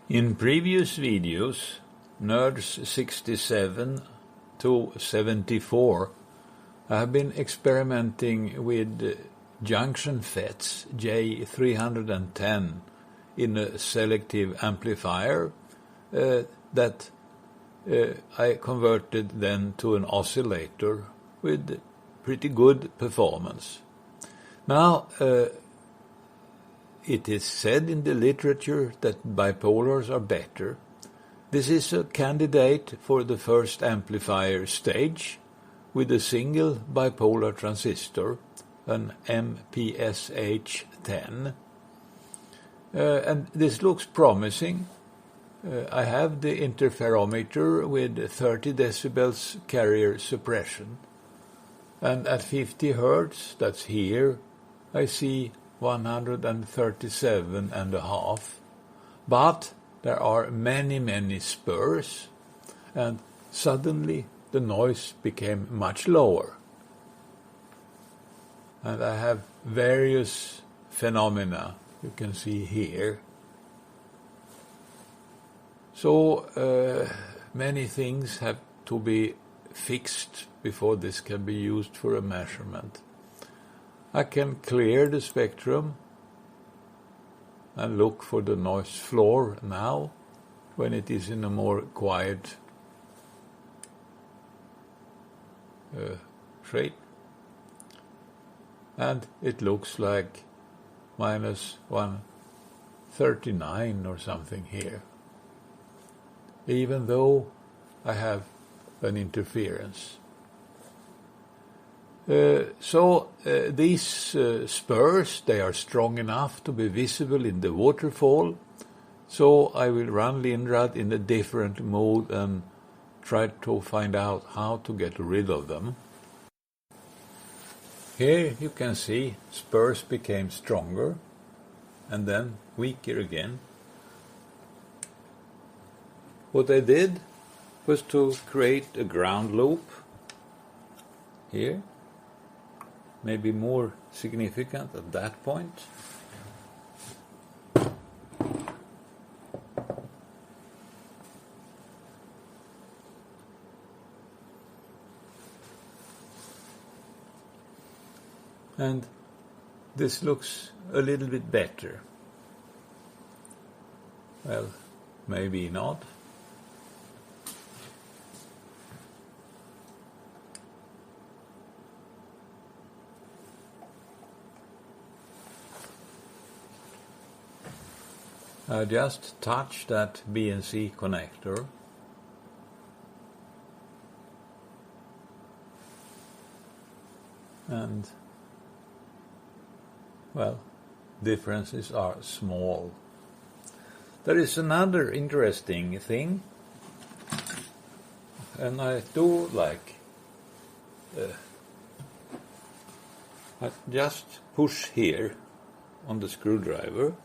In previous videos, nerds67 to 74, I have been experimenting with junction FETs J310 in a selective amplifier that I converted then to an oscillator with pretty good performance. Now, it is said in the literature that bipolars are better. This is a candidate for the first amplifier stage with a single bipolar transistor, an MPSH10. And this looks promising. I have the interferometer with 30 decibels carrier suppression. And at 50 Hertz, that's here, I see 137.5. But there are many spurs, and suddenly the noise became much lower. And I have various phenomena you can see here. So many things have to be fixed before this can be used for a measurement. I can clear the spectrum and look for the noise floor now when it is in a more quiet shape. And it looks like minus 139 or something here, even though I have an interference. These spurs, they are strong enough to be visible in the waterfall, so I will run Linrad in a different mode and try to find out how to get rid of them. Here you can see spurs became stronger and then weaker again. What I did was to create a ground loop here, maybe more significant at that point. And this looks a little bit better. Well, maybe not. I just touch that BNC connector. And, well, differences are small. There is another interesting thing, and I do like, I just push here on the screwdriver,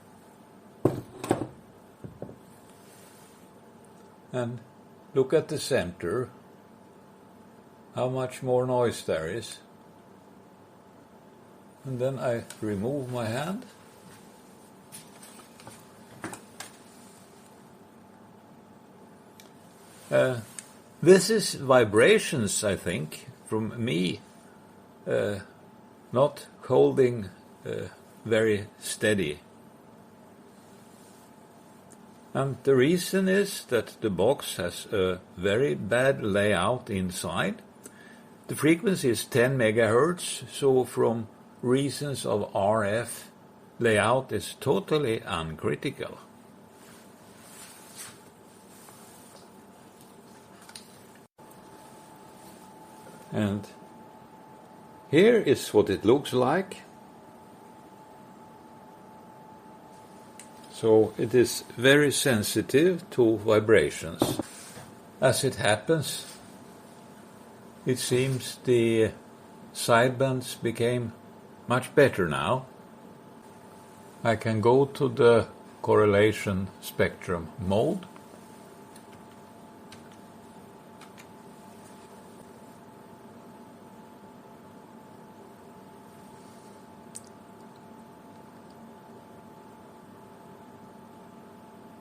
and look at the center, how much more noise there is. And then I remove my hand. This is vibrations, I think, from me not holding very steady. And the reason is that the box has a very bad layout inside. The frequency is 10 megahertz, so from reasons of RF, layout is totally uncritical. And here is what it looks like. So it is very sensitive to vibrations. As it happens, it seems the sidebands became much better now. I can go to the correlation spectrum mode.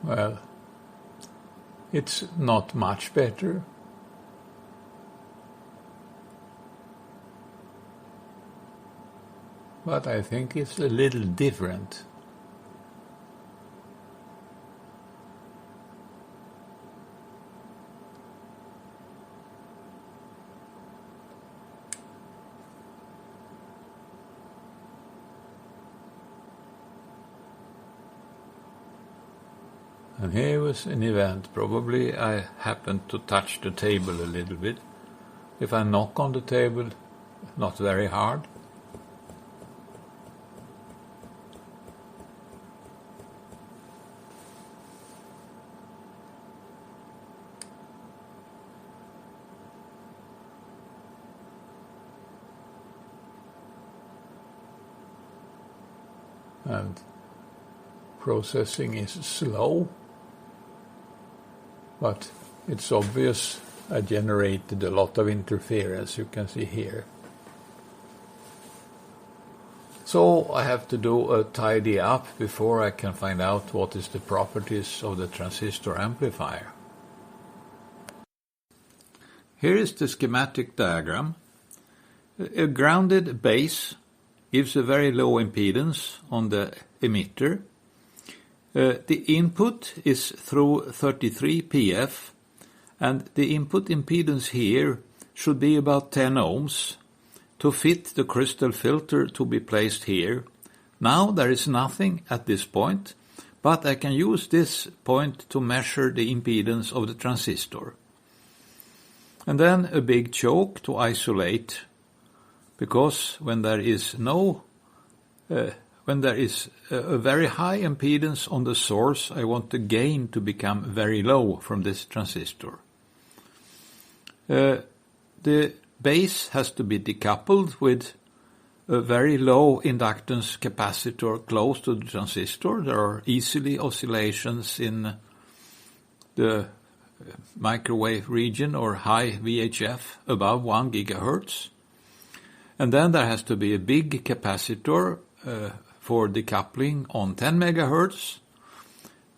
Well, It's not much better. But I think it's a little different. And here was an event. Probably I happened to touch the table a little bit. If I knock on the table, not very hard. And processing is slow, but it's obvious I generated a lot of interference, you can see here. So I have to do a tidy up before I can find out what is the properties of the transistor amplifier. Here is the schematic diagram. A grounded base gives a very low impedance on the emitter. The input is through 33 pf, and the input impedance here should be about 10 ohms to fit the crystal filter to be placed here. Now there is nothing at this point, but I can use this point to measure the impedance of the transistor. And then a big choke to isolate, because when there is a very high impedance on the source, I want the gain to become very low from this transistor. The base has to be decoupled with a very low inductance capacitor close to the transistor. There are easily oscillations in the microwave region or high VHF above 1 gigahertz. And then there has to be a big capacitor for decoupling on 10 megahertz.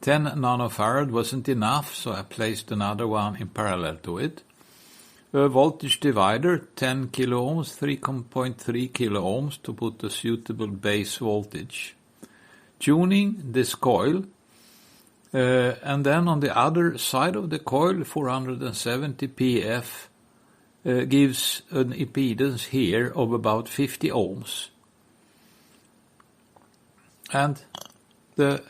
10 nanofarad wasn't enough, so I placed another one in parallel to it. A voltage divider, 10 kilo ohms, 3.3 kilo ohms to put a suitable base voltage. Tuning this coil, and then on the other side of the coil, 470 pf, gives an impedance here of about 50 ohms. And the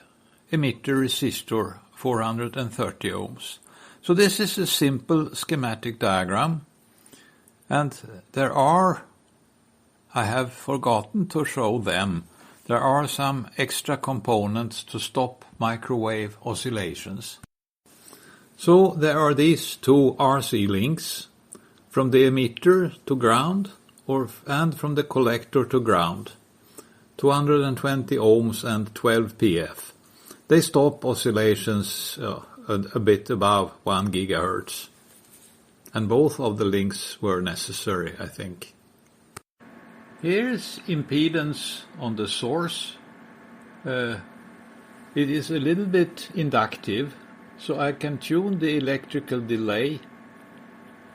emitter resistor, 430 ohms. So this is a simple schematic diagram, and I have forgotten to show them, there are some extra components to stop microwave oscillations. So there are these two RC links, from the emitter to ground and from the collector to ground, 220 ohms and 12 pf. They stop oscillations a bit above 1 gigahertz. And both of the links were necessary, I think. Here's impedance on the source. It is a little bit inductive, so I can tune the electrical delay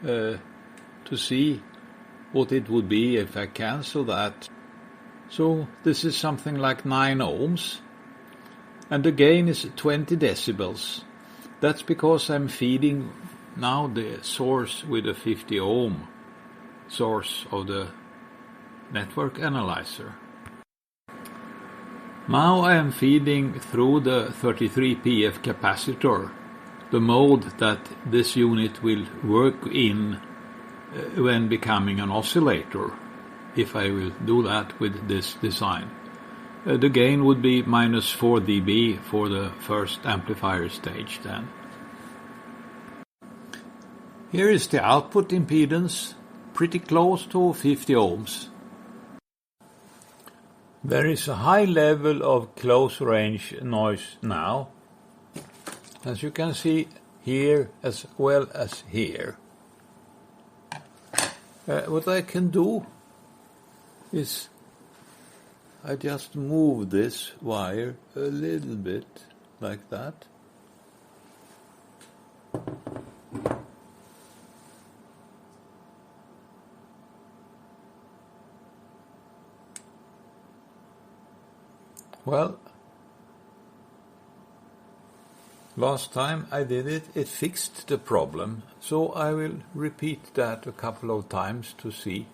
to see what it would be if I cancel that. So this is something like 9 ohms, and the gain is 20 decibels. That's because I'm feeding now the source with a 50 ohm source of the network analyzer. Now I am feeding through the 33 pf capacitor, the mode that this unit will work in when becoming an oscillator, if I will do that with this design. The gain would be minus 4 dB for the first amplifier stage then. Here is the output impedance, pretty close to 50 ohms. There is a high level of close range noise now, as you can see here as well as here. What I can do is I just move this wire a little bit like that. Well, last time I did it, it fixed the problem, so I will repeat that a couple of times to see.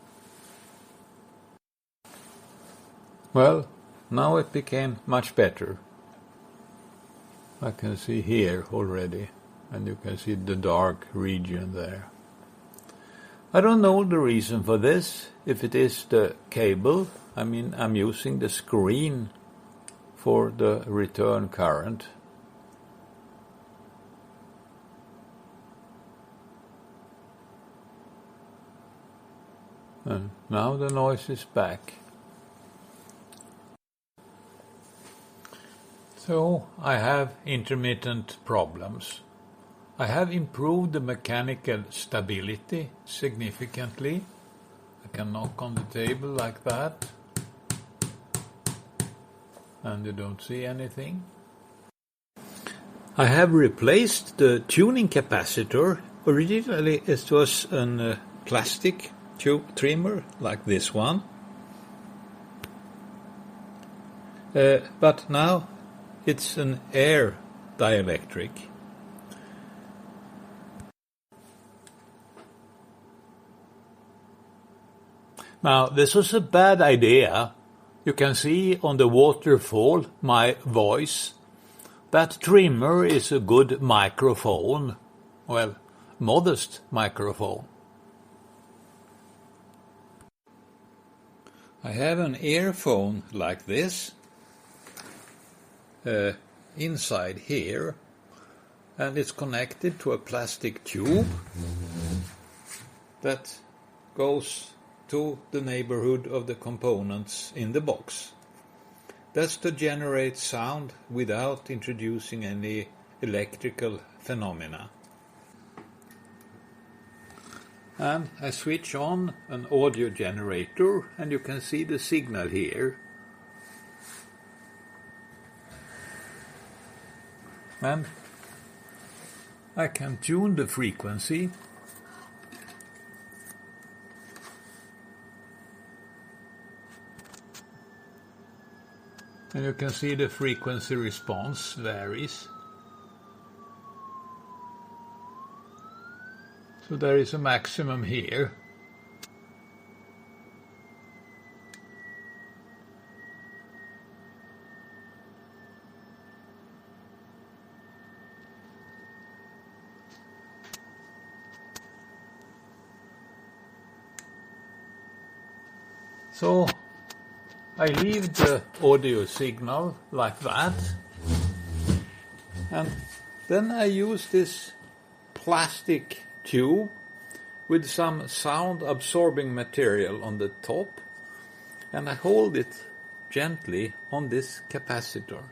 Well, now it became much better. I can see here already, and you can see the dark region there. I don't know the reason for this, if it is the cable. I mean, I'm using the screen for the return current. And now the noise is back. So I have intermittent problems. I have improved the mechanical stability significantly. I can knock on the table like that, and you don't see anything. I have replaced the tuning capacitor. Originally it was a plastic tube trimmer like this one, but now it's an air dielectric. Now, this was a bad idea. You can see on the waterfall my voice. That trimmer is a good microphone. Well, modest microphone. I have an earphone like this inside here, and it's connected to a plastic tube that goes to the neighborhood of the components in the box. That's to generate sound without introducing any electrical phenomena. And I switch on an audio generator, and you can see the signal here. And I can tune the frequency. And you can see the frequency response varies. So there is a maximum here. So I leave the audio signal like that, and then I use this plastic tube with some sound absorbing material on the top, and I hold it gently on this capacitor.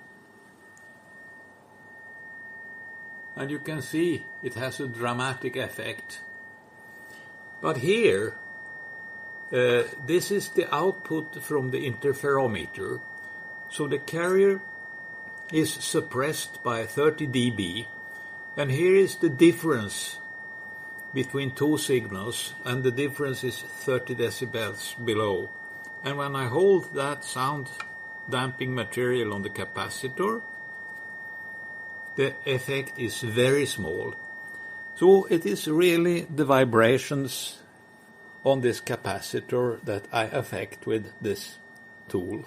And you can see it has a dramatic effect. But here, this is the output from the interferometer. So the carrier is suppressed by 30 dB. And here is the difference between two signals, and the difference is 30 decibels below. And when I hold that sound damping material on the capacitor, the effect is very small. So it is really the vibrations on this capacitor that I affect with this tool.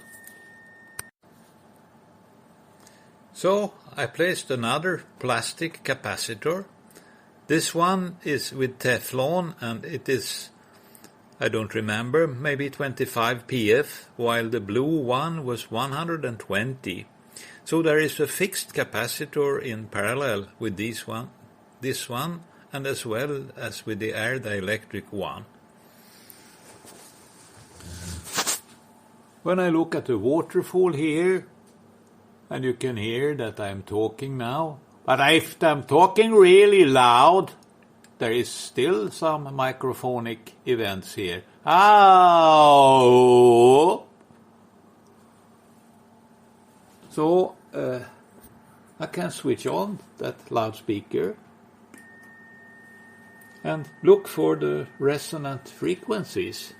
So I placed another plastic capacitor. This one is with Teflon, and it is, I don't remember, maybe 25 pf, while the blue one was 120. So there is a fixed capacitor in parallel with this one, and as well as with the air dielectric one. When I look at the waterfall here, and you can hear that I'm talking now, but if I'm talking really loud, there is still some microphonic events here. Ow! So I can switch on that loudspeaker and look for the resonant frequencies.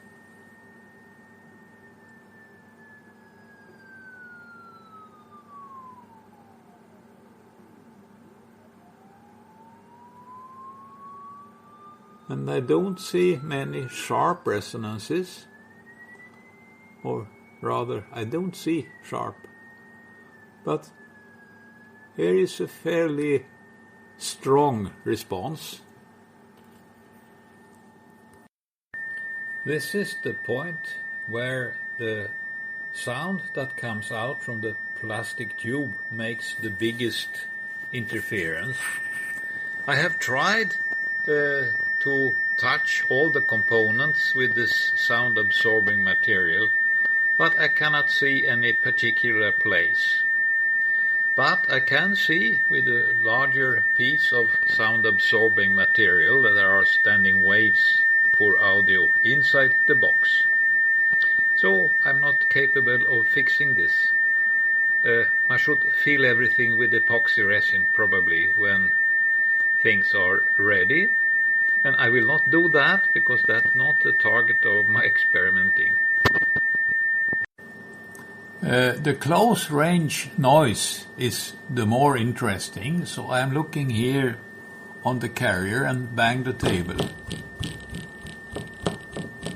And I don't see many sharp resonances, or rather I don't see sharp, but here is a fairly strong response. This is the point where the sound that comes out from the plastic tube makes the biggest interference. I have tried to touch all the components with this sound absorbing material, but I cannot see any particular place. But I can see with a larger piece of sound absorbing material that there are standing waves for audio inside the box. So I'm not capable of fixing this. I should fill everything with epoxy resin probably when things are ready. And I will not do that because that's not the target of my experimenting. The close range noise is the more interesting, so I'm looking here on the carrier and bang the table.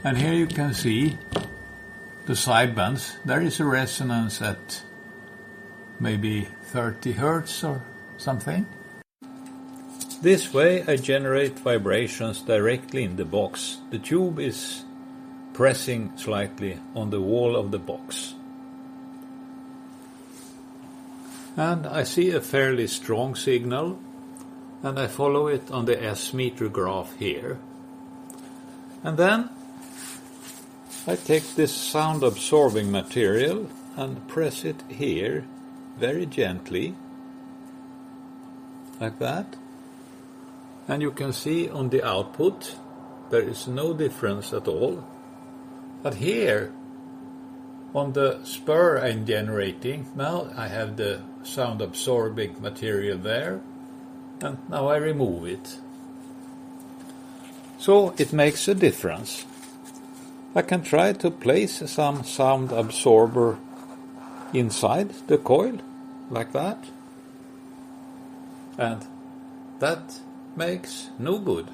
And here you can see the sidebands. There is a resonance at maybe 30 Hertz or something. This way I generate vibrations directly in the box. The tube is pressing slightly on the wall of the box. And I see a fairly strong signal, and I follow it on the S-meter graph here. And then I take this sound absorbing material and press it here very gently, like that. And you can see on the output there is no difference at all. But here on the spur I'm generating, now I have the sound absorbing material there, and now I remove it. So it makes a difference. I can try to place some sound absorber inside the coil, like that. And that makes no good.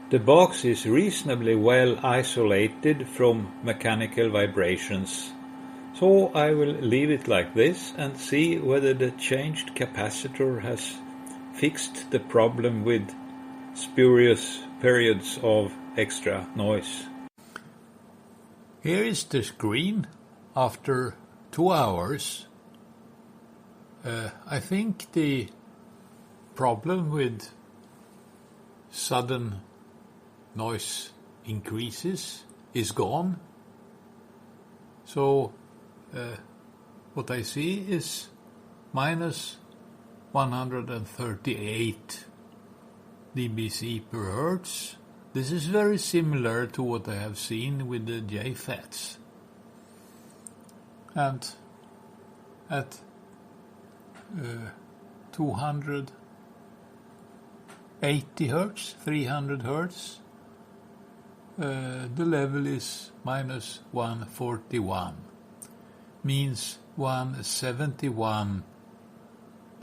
The box is reasonably well isolated from mechanical vibrations, so I will leave it like this and see whether the changed capacitor has fixed the problem with spurious periods of extra noise. Here is the screen after 2 hours. I think the problem with sudden noise increases is gone. So what I see is minus 138 dBc per hertz. This is very similar to what I have seen with the JFETs. And at 280 hertz, 300 hertz, the level is minus 141, means 171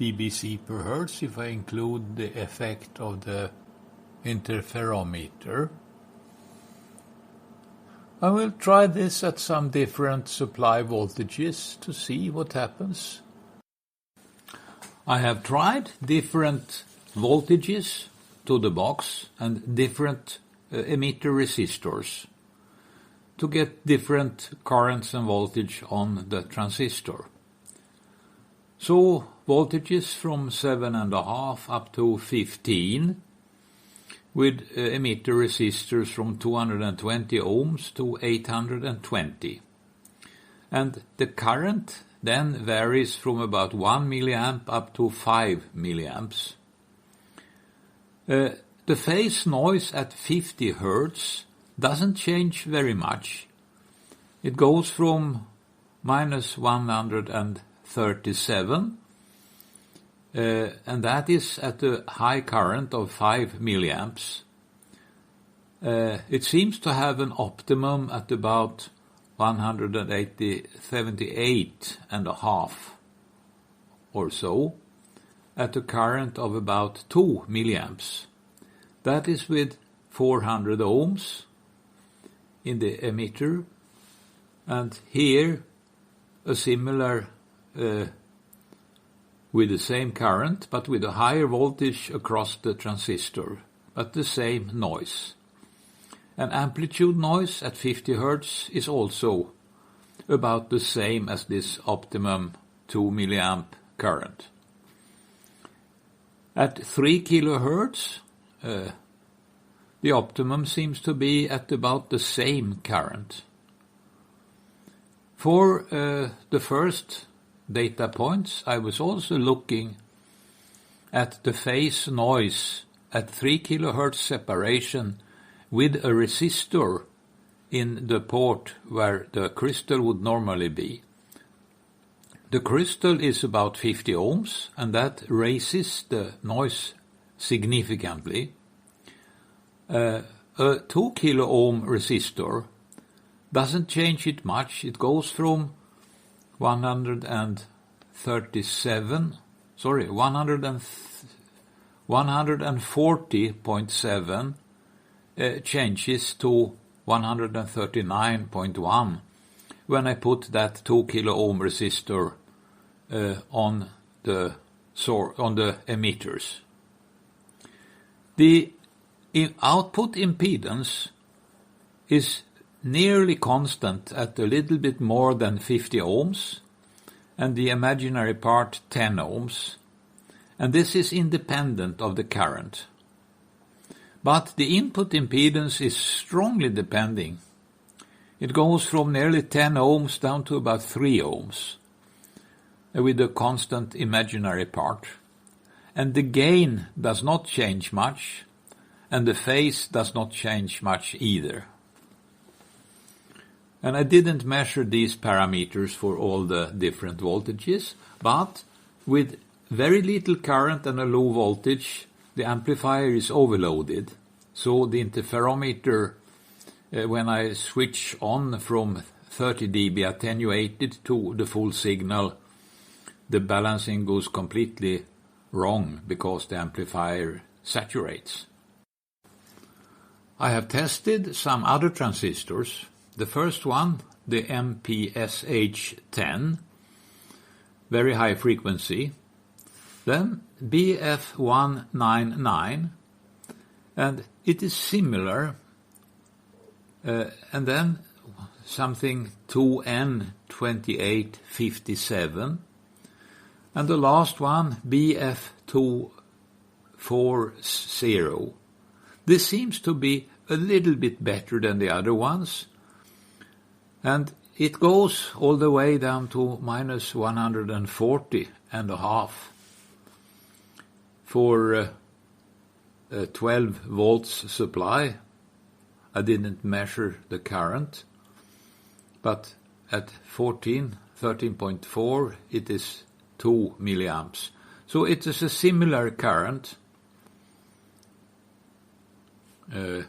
dBc per hertz if I include the effect of the interferometer. I will try this at some different supply voltages to see what happens. I have tried different voltages to the box and different emitter resistors to get different currents and voltage on the transistor. So voltages from 7.5 up to 15 with emitter resistors from 220 ohms to 820. And the current then varies from about 1 milliamp up to 5 milliamps. The phase noise at 50 Hertz doesn't change very much. It goes from minus 137, and that is at a high current of 5 milliamps. It seems to have an optimum at about 178.5 or so, at a current of about 2 milliamps. That is with 400 ohms in the emitter, and here a similar with the same current but with a higher voltage across the transistor, but the same noise. And amplitude noise at 50 Hz is also about the same as this optimum 2 milliamp current. At 3 kHz, the optimum seems to be at about the same current. For the first data points, I was also looking at the phase noise at 3 kHz separation with a resistor in the port where the crystal would normally be. The crystal is about 50 ohms, and that raises the noise significantly. A 2 kilo ohm resistor doesn't change it much. It goes from 140.7 changes to 139.1 when I put that 2 kilo ohm resistor on the emitters. The output impedance is nearly constant at a little bit more than 50 ohms, and the imaginary part 10 ohms, and this is independent of the current. But the input impedance is strongly depending. It goes from nearly 10 ohms down to about 3 ohms with a constant imaginary part. And the gain does not change much, and the phase does not change much either. And I didn't measure these parameters for all the different voltages, but with very little current and a low voltage, the amplifier is overloaded. So the interferometer, when I switch on from 30 dB attenuated to the full signal, the balancing goes completely wrong because the amplifier saturates. I have tested some other transistors. The first one, the MPSH10, very high frequency. Then BF199, and it is similar. And then something 2N2857. And the last one, BF240. This seems to be a little bit better than the other ones. And it goes all the way down to minus 140.5 for a 12 volts supply. I didn't measure the current, but at 13.4 it is 2 milliamps. So it is a similar current. 2.5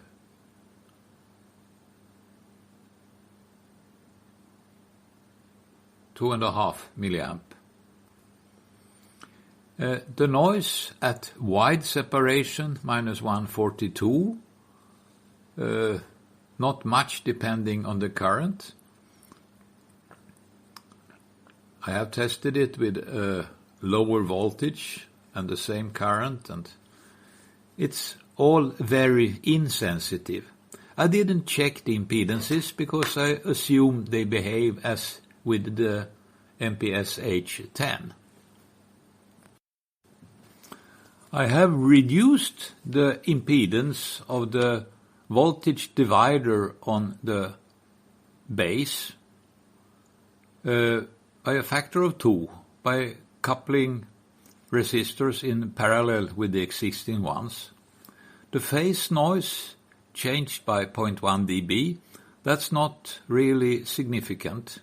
milliamp. The noise at wide separation, minus 142, not much depending on the current. I have tested it with a lower voltage and the same current, and it's all very insensitive. I didn't check the impedances because I assumed they behave as with the MPSH10. I have reduced the impedance of the voltage divider on the base by a factor of 2 by coupling resistors in parallel with the existing ones. The phase noise changed by 0.1 dB. That's not really significant.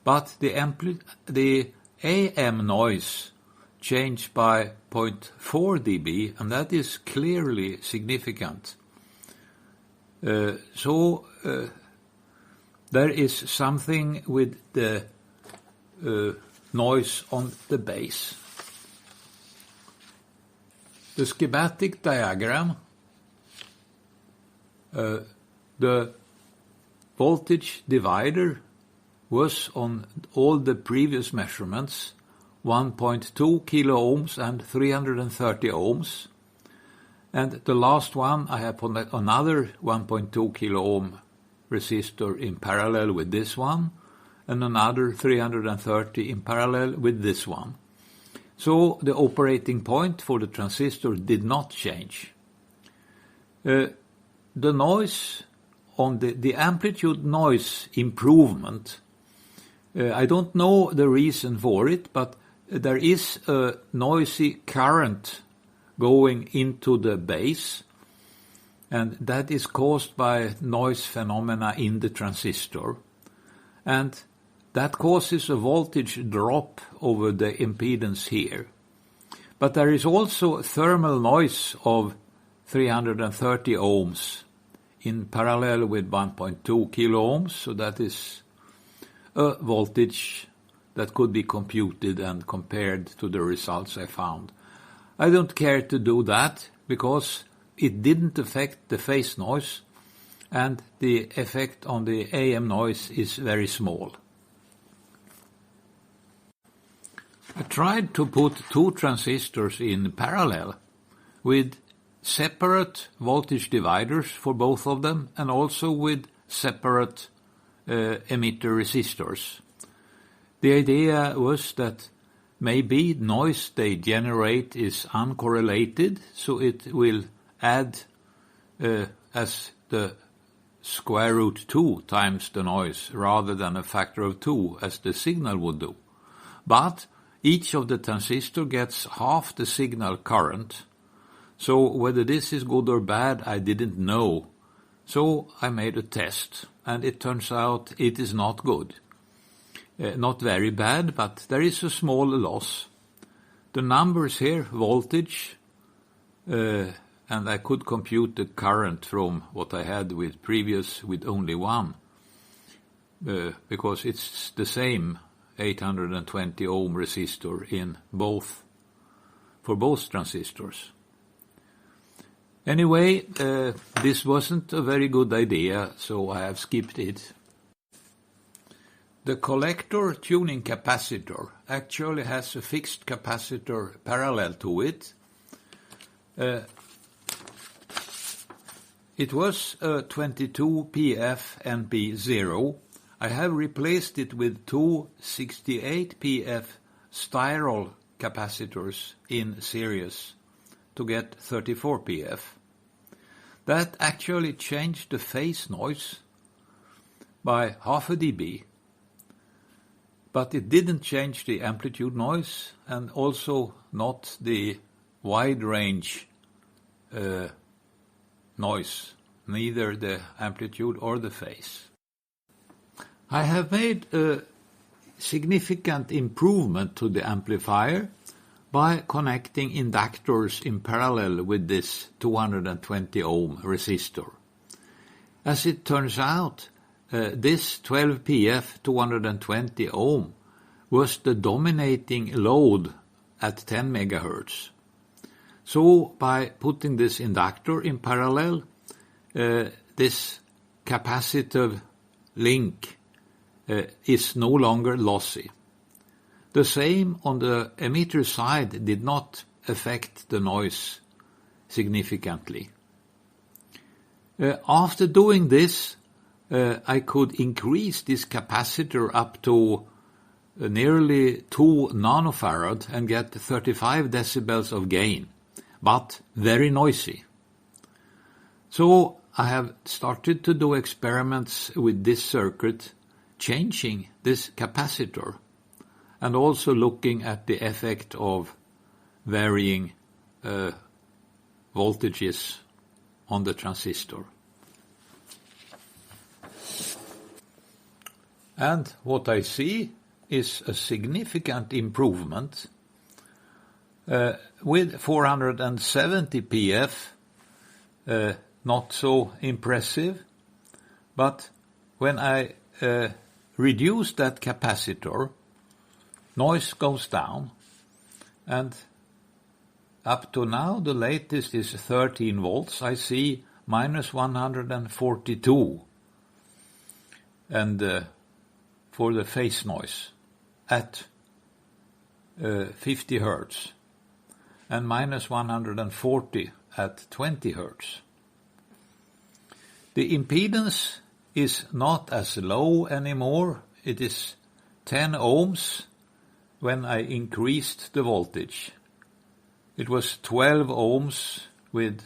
But the AM noise changed by 0.4 dB, and that is clearly significant. So there is something with the noise on the base. The schematic diagram The voltage divider was on all the previous measurements 1.2 kilo ohms and 330 ohms. And the last one I have put another 1.2 kilo ohm resistor in parallel with this one, and another 330 in parallel with this one. So the operating point for the transistor did not change. The noise on the amplitude noise improvement, I don't know the reason for it, but there is a noisy current going into the base, and that is caused by noise phenomena in the transistor, and that causes a voltage drop over the impedance here. But there is also thermal noise of 330 ohms in parallel with 1.2 kilo ohms, so that is a voltage that could be computed and compared to the results I found. I don't care to do that because it didn't affect the phase noise, and the effect on the AM noise is very small. I tried to put two transistors in parallel with separate voltage dividers for both of them, and also with separate emitter resistors. The idea was that maybe noise they generate is uncorrelated, so it will add as the square root 2 times the noise rather than a factor of 2 as the signal would do. But each of the transistor gets half the signal current, so whether this is good or bad I didn't know. So I made a test, and it turns out it is not good. Not very bad, but there is a small loss. The numbers here, voltage, and I could compute the current from what I had with previous with only one, because it's the same 820 ohm resistor in both, for both transistors. Anyway, this wasn't a very good idea, so I have skipped it. The collector tuning capacitor actually has a fixed capacitor parallel to it. It was a 22 PF NP0. I have replaced it with two 68 PF styrol capacitors in series to get 34 PF. That actually changed the phase noise by half a dB. But it didn't change the amplitude noise, and also not the wide range noise, neither the amplitude or the phase. I have made a significant improvement to the amplifier by connecting inductors in parallel with this 220 ohm resistor. As it turns out, this 12 PF 220 ohm was the dominating load at 10 megahertz. So by putting this inductor in parallel, this capacitive link is no longer lossy. The same on the emitter side did not affect the noise significantly. After doing this, I could increase this capacitor up to nearly 2 nanofarad and get 35 decibels of gain, but very noisy. So I have started to do experiments with this circuit, changing this capacitor, and also looking at the effect of varying voltages on the transistor. And what I see is a significant improvement with 470 PF, not so impressive, but when I reduce that capacitor, noise goes down, and up to now the latest is 13 volts. I see minus 142, and for the phase noise at 50 Hertz, and minus 140 at 20 Hertz. The impedance is not as low anymore. It is 10 ohms when I increased the voltage. It was 12 ohms with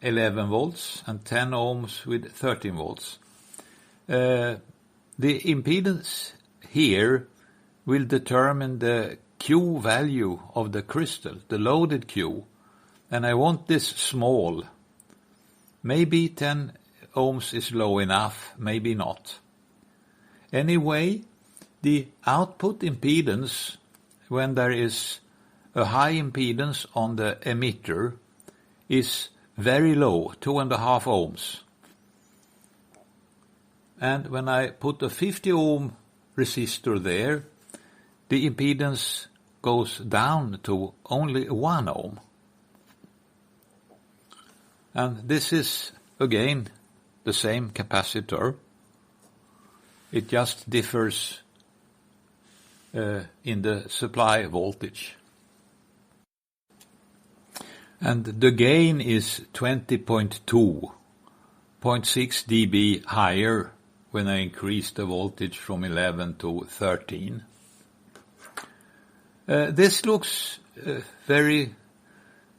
11 volts and 10 ohms with 13 volts. The impedance here will determine the Q value of the crystal, the loaded Q, and I want this small. Maybe 10 ohms is low enough, maybe not. Anyway, the output impedance, when there is a high impedance on the emitter, is very low, 2.5 ohms. And when I put a 50 ohm resistor there, the impedance goes down to only 1 ohm. And this is, again, the same capacitor. It just differs in the supply voltage. And the gain is 20.2, 0.6 dB higher when I increase the voltage from 11 to 13. This looks very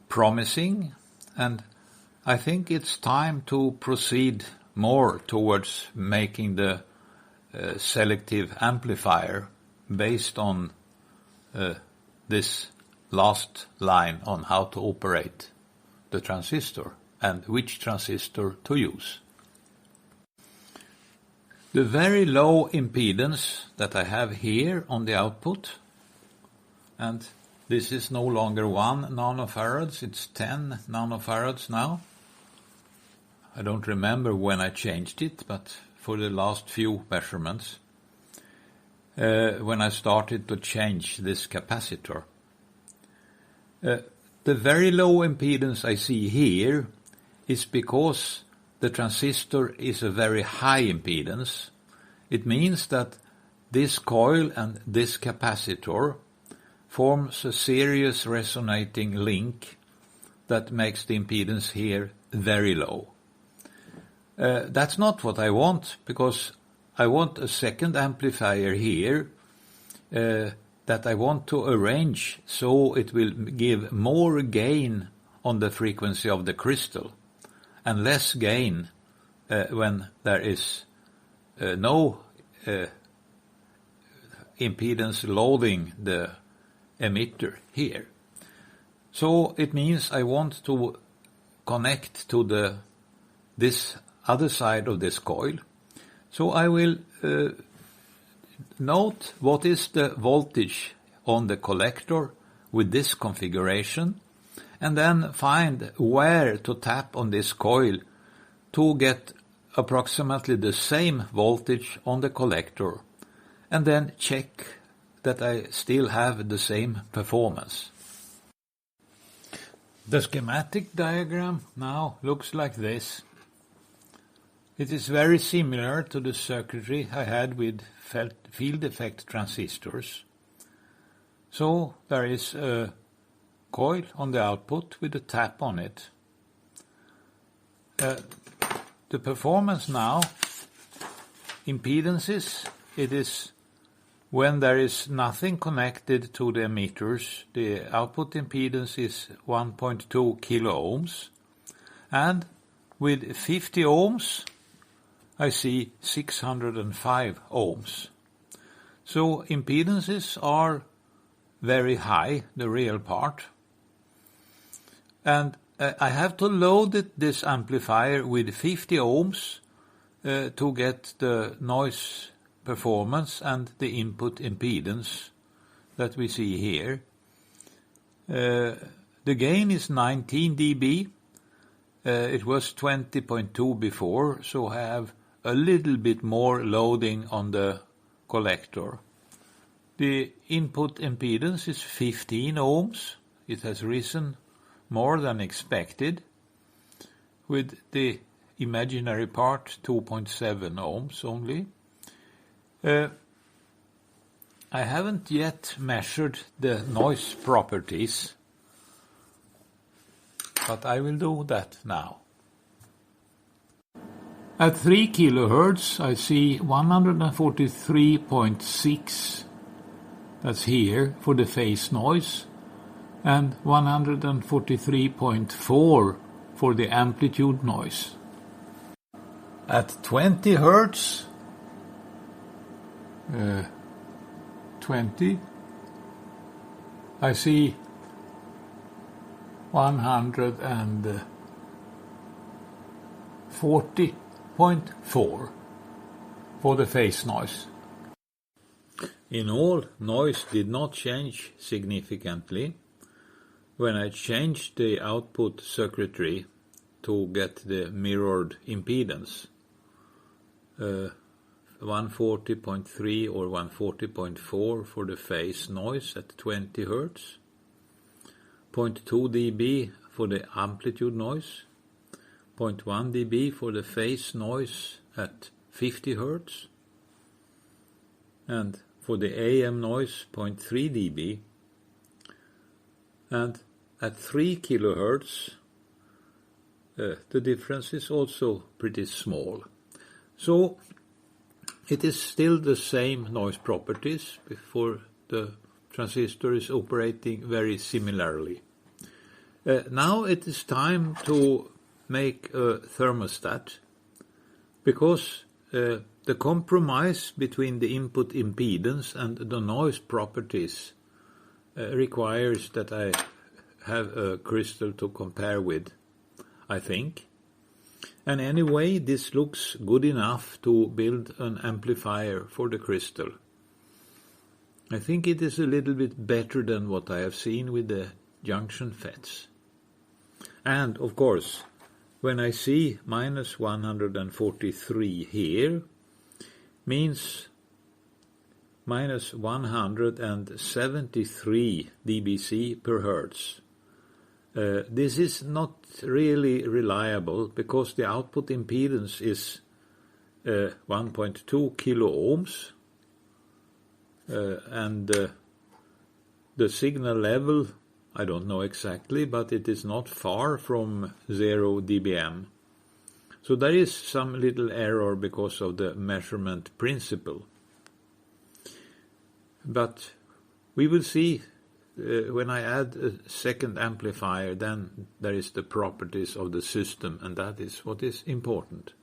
promising, and I think it's time to proceed more towards making the selective amplifier based on this last line on how to operate the transistor and which transistor to use. The very low impedance that I have here on the output, and this is no longer 1 nanofarads, it's 10 nanofarads now. I don't remember when I changed it, but for the last few measurements, when I started to change this capacitor. The very low impedance I see here is because the transistor is a very high impedance. It means that this coil and this capacitor forms a serious resonating link that makes the impedance here very low. That's not what I want, because I want a second amplifier here that I want to arrange so it will give more gain on the frequency of the crystal and less gain when there is no impedance loading the emitter here. So it means I want to connect to this other side of this coil. So I will note what is the voltage on the collector with this configuration, and then find where to tap on this coil to get approximately the same voltage on the collector, and then check that I still have the same performance. The schematic diagram now looks like this. It is very similar to the circuitry I had with field effect transistors. So there is a coil on the output with a tap on it. The performance now, impedances, it is when there is nothing connected to the emitters. The output impedance is 1.2 kilo ohms, and with 50 ohms I see 605 ohms. So impedances are very high, the real part. And I have to load this amplifier with 50 ohms to get the noise performance and the input impedance that we see here. The gain is 19 dB. It was 20.2 before, so I have a little bit more loading on the collector. The input impedance is 15 ohms. It has risen more than expected. with the imaginary part 2.7 ohms only. I haven't yet measured the noise properties, but I will do that now. At 3 kilohertz I see 143.6, that's here, for the phase noise, and 143.4 for the amplitude noise. At 20 hertz, 20, I see 140.4 for the phase noise. In all, noise did not change significantly when I changed the output circuitry to get the mirrored impedance. 140.3 or 140.4 for the phase noise at 20 Hz, 0.2 dB for the amplitude noise, 0.1 dB for the phase noise at 50 Hz, and for the AM noise 0.3 dB, and at 3 kHz the difference is also pretty small. So it is still the same noise properties before the transistor is operating very similarly. Now it is time to make a thermostat, because the compromise between the input impedance and the noise properties requires that I have a crystal to compare with, I think. And anyway, this looks good enough to build an amplifier for the crystal. I think it is a little bit better than what I have seen with the junction FETs. And, of course, when I see minus 143 here, means minus 173 dBc per Hertz. This is not really reliable, because the output impedance is 1.2 kilo ohms, and the signal level, I don't know exactly, but it is not far from 0 dBm. So there is some little error because of the measurement principle. But we will see when I add a second amplifier, then there is the properties of the system, and that is what is important.